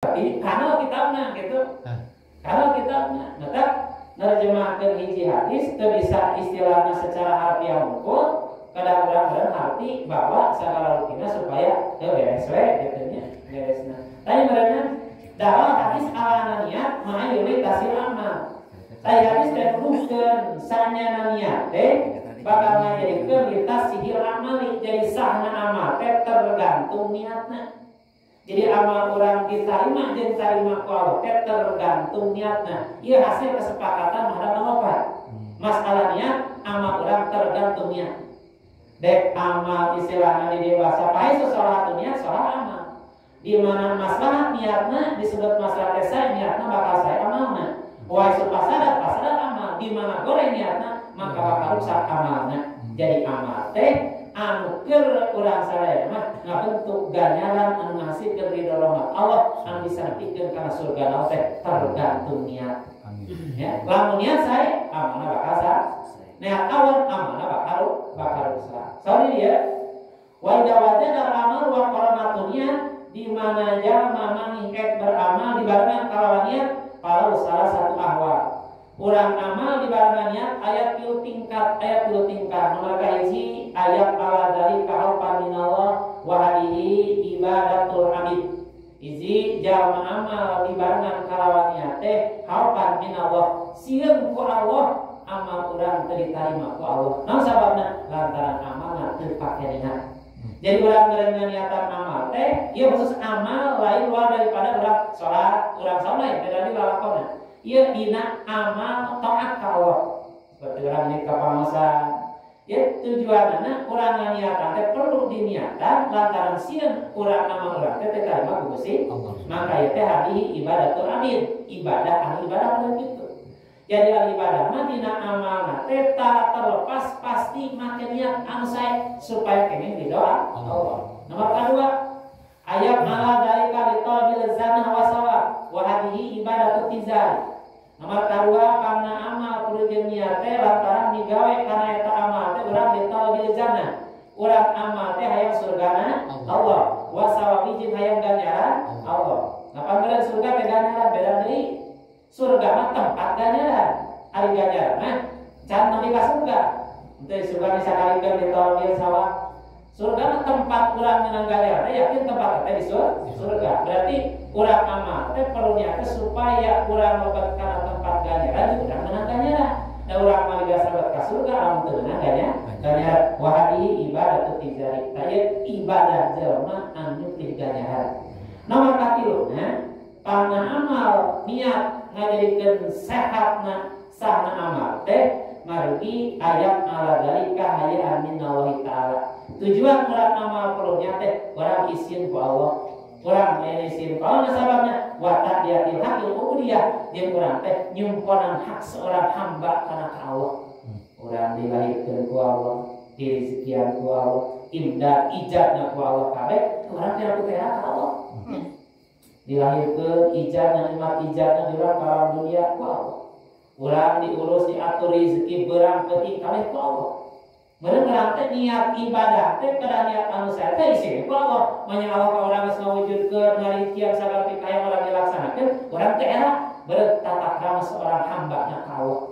Tapi kalau kitabna gitu. Kalau kitabna maka nerjemahkeun hiji hadis teu bisa istilahna secara harfiah ukur, kadang-kadang arti bahwa sagala rutina supaya teu beres we kitu nya, beresna. Tadi berenang dalam hadis ala niat mah yuli tasil amal. Tadi hadis teh nuduhkeun sanyana niat teh bakal ngajadikeun litas sihir amali, jadi sahna amal teh tergantung niatna. Jadi amal orang diterima jeung tarima ku Allah teh tergantung niatna. Ieu hasil kesepakatan hadap apa? Masalah niat amal orang tergantung niat. Dek amal istilahna di dewasa pae salah niat salah amal. Di mana masalah niatna disebut masalah desa niatna bakal sae amalna. Wa isu pasadat amal. Di mana goreng niatna maka bakal rusak amalna. Jadi amal teh anu keur urang sadaya mah ngabentuk ganjaran anu ngahasilkeun ridho rahmat Allah anu disartikeun kana surga teh tergantung niat. Ya, lamun niat sae amalna bakal sah. Niat awan amalna bakal rusak. Sorry dia. Wa idza wajada amal wa qaranatun niat di mana jalma mangingket beramal dibarengan kalawan niat kalau salah satu ahwal. Urang amal di barengan niat ayat 3 tingkat nomor kahiji ayat ala dari kahaupan minallah wa hadihi ibadatul hamid. Iji jalma amal di barengan kalawan niat teh haupan minallah sieun ku Allah amal urang teu ditarima ku Allah. Naon sababna? Lantaran amalna teu pake niat. Jadi urang dengan niatan amal teh ieu khusus amal lain luar daripada urang salat, urang salat beda di lalakonna. Ia dina amal taat ka Allah. Seperti orang ini kapamasan. Ya tujuanna urang niatan teh perlu diniatan lantaran sieun urang amal urang teh tarima ku Gusti. Maka ieu teh hadihi ibadatul abid, ibadah ahli ibadah begitu. Jadi ahli ibadah mah dina amalna teh terlepas pasti make niat anu sae supaya kene didoa Allah. Nomor kedua ayat ala dalika litabil zanah wa sawa wa hadihi ibadatul tizar. Nomor kedua karena amal kudu jeung niat teh lantaran digawe kana eta amal teh urang ditabil zanah. Urang amal teh hayang surgana Allah, wa sawabi jeung hayang ganjaran Allah. Ngapan surga teh ganjaran beda deui. Surga mah tempat ganjaran, ari ganjaran mah can nepi ka surga. Teu surga disakalikeun ditabil sawah. Surga mah tempat urang menang ganjaran, yakin tempat teh di surga. Berarti urang amal teh perlu niat supaya urang lobat kana tempat ganjaran urang menang ganjaran. Da urang mah biasa lobat ka surga amun teu menang ganjaran. Wa hadihi ibadatu tizari. Tayeu ibadah jelema anu teu ganjaran. Nomor katiluna pana amal niat ngajadikeun sehatna sahna amal teh margi ayat ala dalika hayaan minallahi ta'ala. Tujuan urang amal perlu niat teh urang isin ku Allah. Urang isin ku Allah sababna wa ta'diyatil haqqil ubudiyah jeung urang teh nyumponan hak seorang hamba kana ka Allah. Urang dilahirkeun ku Allah, direzekian ku Allah, imdad ijazna ku Allah kabeh urang teh aku teh ka Allah. Dilahirkeun ijazna nikmat ijazna di urang ka dunia ku Allah. Urang diurus diatur rezeki beurang penting kabeh ku Allah. Meureun urang teh niat ibadah teh kada niat anu sae teh isi ku Allah. Manya Allah ka urang geus ngawujudkeun ngaritian sagala pikayang urang dilaksanakeun, urang teh era beureut tata krama seorang hamba na ka Allah.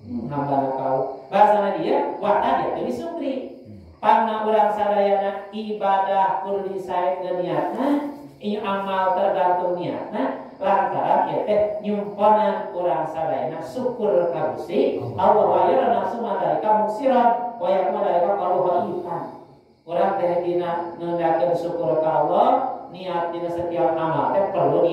Hamba na ka Allah. Bahasana dia wa tadi teh disukri. Panna urang sadayana ibadah kudu disaekeun niatna, ieu amal tergantung niatna. Lantaran ieu teh nyumponan urang sadayana syukur ka Gusti Allah wa yara nafsu madalika muksiran wa yakma dalika qaluha iman. Urang teh dina ngeundakeun syukur ka Allah, niat dina setiap amal teh perlu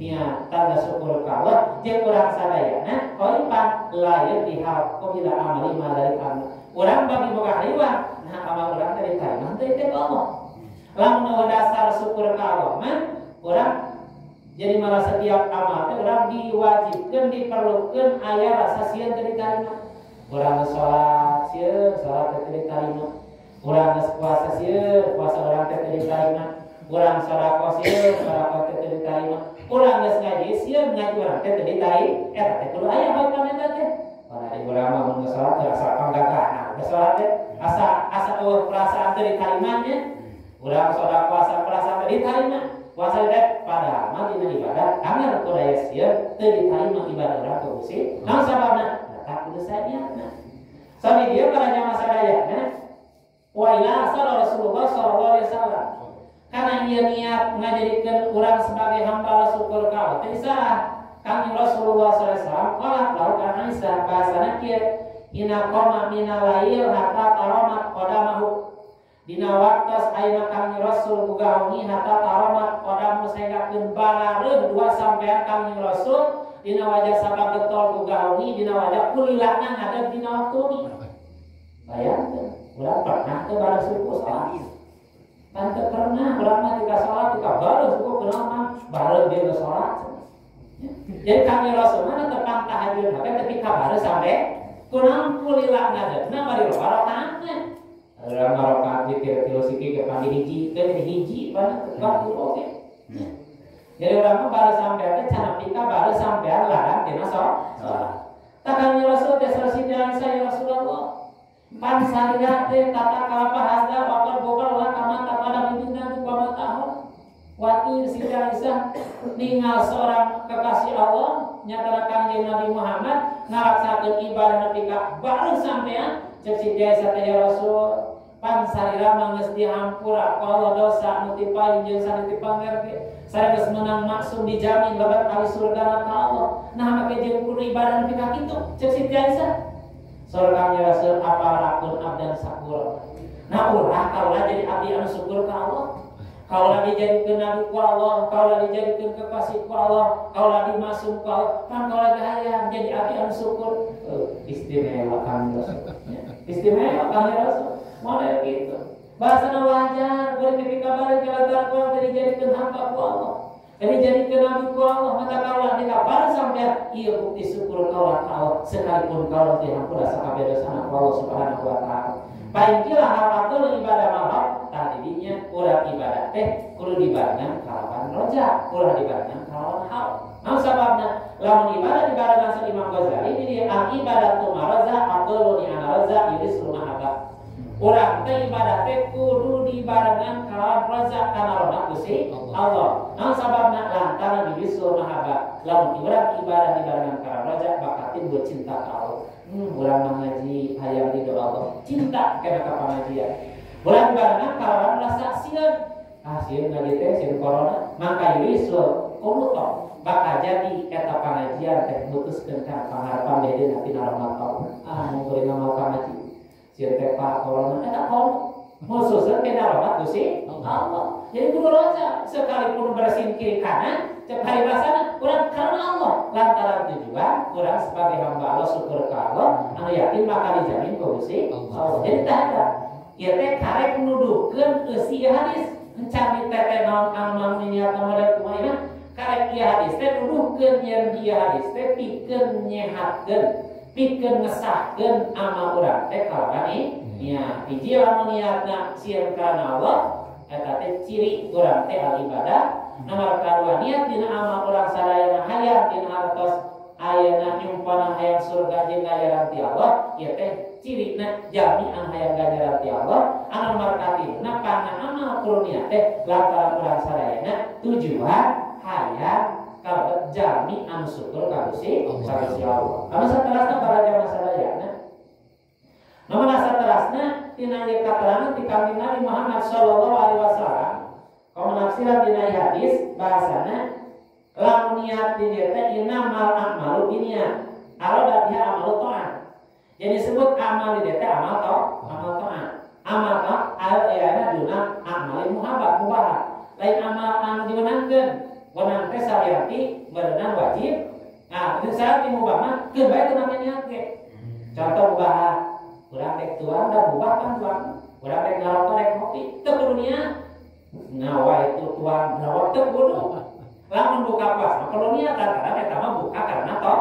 niat tanda syukur ka Allah jeung urang sadayana qaipan lair dihal qabila amali madalika. Urang bagi boga hariwan nah amal urang teh ditarima teh ka Allah. Lamun dasar syukur ka Allah mah urang jadi malah setiap amal teh urang diwajibkeun diperlukeun aya rasa sieun teu ditarima. Urang salat sieun salat teu ditarima. Urang puasa sieun puasa urang teu ditarima. Urang sedekah sieun sedekah teu ditarima. Urang geus ngaji sieun ngaji urang teu ditarima. Eta teh kudu aya bae pamenta teh. Para di urang mah mun salat rasa panggagah. Nah, salat teh asa perasaan teu ditarimanya. Urang sedekah asa perasaan teu ditarima. puasa dek padahal mah dina ibadah anggar ku daya sieun teu ditarima ibadah urang ku Gusti. Naon sababna? Eta kudu saniatna. Sami dia para jamaah sadayana wa ila asal Rasulullah sallallahu alaihi wasallam. Karena ieu niat ngajadikeun urang sebagai hamba syukur ka Allah. Teu salah. Kami Rasulullah sallallahu alaihi wasallam qala lahu kana Aisyah bahasana kieu ina qoma minal lail hatta taramat qadamahu. Dina waktos ayeuna kami Rasul bugawi hatta taramat qadamu saegakeun balareuh dua sampean kami Rasul dina wajah sabab getol bugawi dina wajah kulilana ngadeg dina waktu ni. Bayangkeun, urang pernah teu baru suku salat. Pan teu pernah urang mah tika salat tika baru suku kenal mah baru dia geus salat. Jadi kami Rasul mana tepang tahajud tapi ketika baru sampai kunang kulilana ngadeg na bari rakaatna. Urang rakaat dikir tilu siki ke pandi hiji teh hiji banyak tepat oke. Jadi urang mah baru sampai teh cenah pika baru sampean larang tina salat. Tak kami Rasul teh sareng saya Rasulullah. Pan sarira teh tata kalapa hasda bakal bokal ulah kamanta pada bibitna tu pamatahun. Wati Siti Aisyah ningal seorang kekasih Allah nyata Kanjeng Nabi Muhammad ngalaksakeun ibadah nepi ka baru sampean cek Siti Aisyah teh Rasul pan sarira manggeus dihampura ku Allah dosa nu ti paling jeung sanes ti pangerti sanes menang maksum dijamin lebat kali surga ka Allah. Nah make jeung kudu ibadah nepi ka kitu cek Siti Aisyah. Surga Rasul apalakun abdan sakur. Nah ulah kaulah jadi abdi anu syukur ka Allah. Kaulah dijadikeun nabi ku Allah, kaulah dijadikeun kekasih ku Allah, kaulah dimasuk ku Allah. Pan kaulah hayang jadi abdi anu syukur. Istimewa kami Rasul. Istimewa kami Rasul. Model gitu. Bahasana wajar, boleh ketika balik jalan ku Allah dijadikeun hamba ku Allah. Jadi jadikan nabi ku Allah mata kaulah dina baru sampai ieu bukti syukur kaulah ka Allah sekalipun kaulah dihampura sakabeh dosana ku Allah Subhanahu wa taala. Paingkilah haratul ibadah mahal tadinya urang ibadah teh kudu dibarengan kalawan roja, ulah dibarengan kalawan hal. Naon sababna? Lamun ibadah dibarengan sa Imam Ghazali di ibadah tu maraza aqallu ni anaraza yuris rumahaba. Urang teh ibadah teh kudu dibarengan kalawan roja kana rona Gusti Allah. Naon sababna? Lantaran yuris rumahaba. Lamun urang ibadah dibarengan kalawan roja bakal timbul cinta ka Allah. Urang ngaji hayang ridho Allah. Cinta kana ka pangajian. Bulan barengan kalawan rasa sieun. Sieun ngaji teh sieun corona, maka yusul umutom bakal jadi eta pangajian teh mutuskeun kana pangharapan dedeuna tina rahmat Allah. Mun kuring mau pangaji. Sieun teh pa corona eta corona. Mususeun tina rahmat Gusti Allah. Jadi kudu roja sekalipun bersin kiri kanan cek paribasana urang karena Allah lantaran tujuan urang sebagai hamba Allah syukur ka Allah anu yakin bakal dijamin ku Gusti Allah. Jadi tah eta ieu teh karek nuduhkeun eusi hadis encami teh naon anu niat model kumaha karek ieu hadis teh nuduhkeun yen ieu hadis teh pikeun nyehatkeun pikeun ngesahkeun amal urang teh kalawan nya hiji lamun niatna sieun kana Allah eta teh ciri urang teh al ibadah. Nomor kedua niat dina amal urang sadayana hayang dina hartos ayeuna nyumpana hayang surga jeung ganjaran ti Allah ieu teh cirina jalmi anu hayang ganjaran ti Allah. Anu nomor katiluna pana amal kudu niat teh lantaran urang sadayana tujuan hayang kalebet jalmi anu syukur ka Gusti Allah. Anu saterasna para jamaah sadayana nomor saterasna tina ieu katerangan ti Kanjeng Nabi Muhammad sallallahu alaihi wasallam. Komunafsiran dina hadis bahasana lamun niat di dieu teh innamal a'malu binniyat. Arada biha amalu ta'at. Jadi disebut amal di dieu teh amal ta'at. Amal ta'at ayana duna amal mubah. Lain amal anu diwenangkeun. Wenang teh sariati berenang wajib. Nah, itu syarat mubah mah keun bae teu make niat ge. Contoh mubah. Urang rek tuang da mubah kan tuang. Urang rek ngarokok rek ngopi teu kudu niat. Nawa itu tuan nawa teu kudu. Lamun buka puasa kalau niat karena eta mah buka karena toh.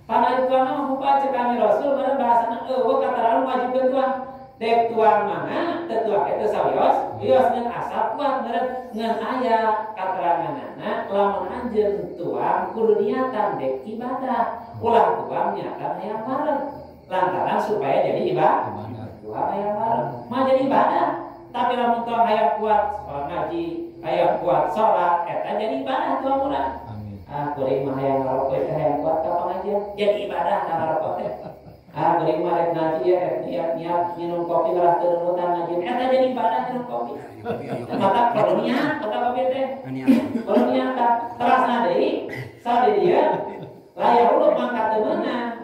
Pana itu mah buka cek kami Rasul meureun bahasana eueuh kataran wajibkeun tuan. Dek tuan mangga teu tuan eta sawios, wios ngan asal kuat meureun ngan aya kateranganna lamun anjeun tuan kudu niatan dek ibadah. Ulah tuan niatan hayang bareng. Lantaran supaya jadi ibadah. Tuan hayang bareng. Mah jadi ibadah. Tapi lamun tong hayang kuat ngaji, hayang kuat salat, eta jadi ibadah tuh urang. Kuring mah hayang ngarokok teh hayang kuat ka pengajian, jadi ibadah ngarokok teh. Kuring mah rek ngaji ya rek niat minum kopi ngarah teu nurutan ngaji, eta jadi ibadah minum kopi. Mata perlu niat, kata kopi teh. Perlu niat terasna deui sade dia layak ulah mangkat teu meunang.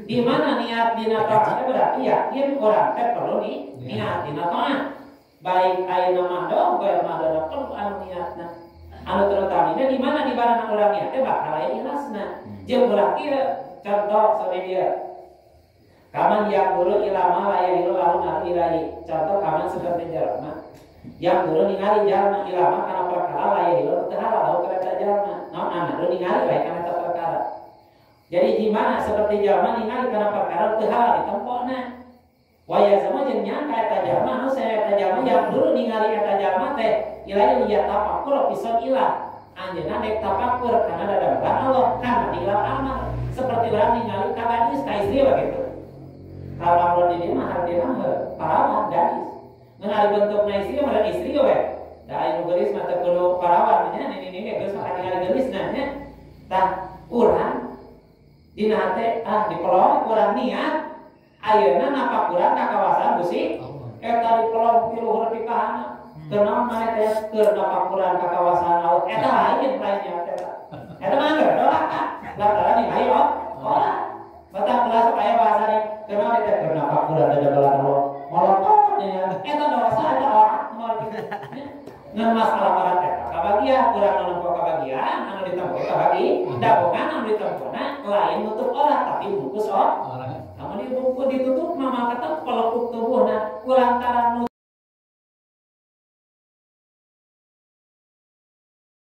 Di mana niat dina taat berarti yakin orang teh perlu niat dina taat. Baik ayeuna mah dong, bae mah ada perlu anu niatna. Anu terutama di mana di barang urang niat teh bakal aya ikhlasna. Jeung urang kieu contoh sore dia. Kaman yang dulu ilama layak ilu lalu nilai. Contoh kaman seperti jalma. Yang dulu ningali jalma ilama karena perkara layak ilu teu halal lalu kereta jalma. Naon anak dulu ningali bae kana perkara. Jadi gimana seperti jalma ningali karena perkara teu halal ditempona. Waya sama jeung nyangka eta jalma anu saya eta jalma yang dulu ningali eta jalma teh ilahi liat tafakur pisau ilah. Anjeunna dek tafakur karena dadameran Allah kan tinggal amal. Seperti orang ningali ka gadis ka istri begitu. Kalau amrun di dieu mah hartina parawan gadis. Ngenali bentukna istri mah istri we. Da anu geulis mah teu kudu parawan nya ini geus mah ningali geulisna nya. Tah urang dina hate dipelong urang niat ayeuna napak urang ka kawasan Gusti eta dipelong ti luhur pikahana kenaon mah teh keur napak urang ka kawasan laut eta lain lainnya eta mah geus lah nih ayo ora mata kelas aya bahasane kenaon teh keur napak urang da jabalan Allah molotov nya eta dosa eta orang moal kitu ngan masalah barat eta kabagian urang anu nempo kabagian anu ditempo kabagi dapongan anu ditempona lain nutup orang tapi bungkus orang. Namun ditutup mama kata pelekuk tubuhna kulantaran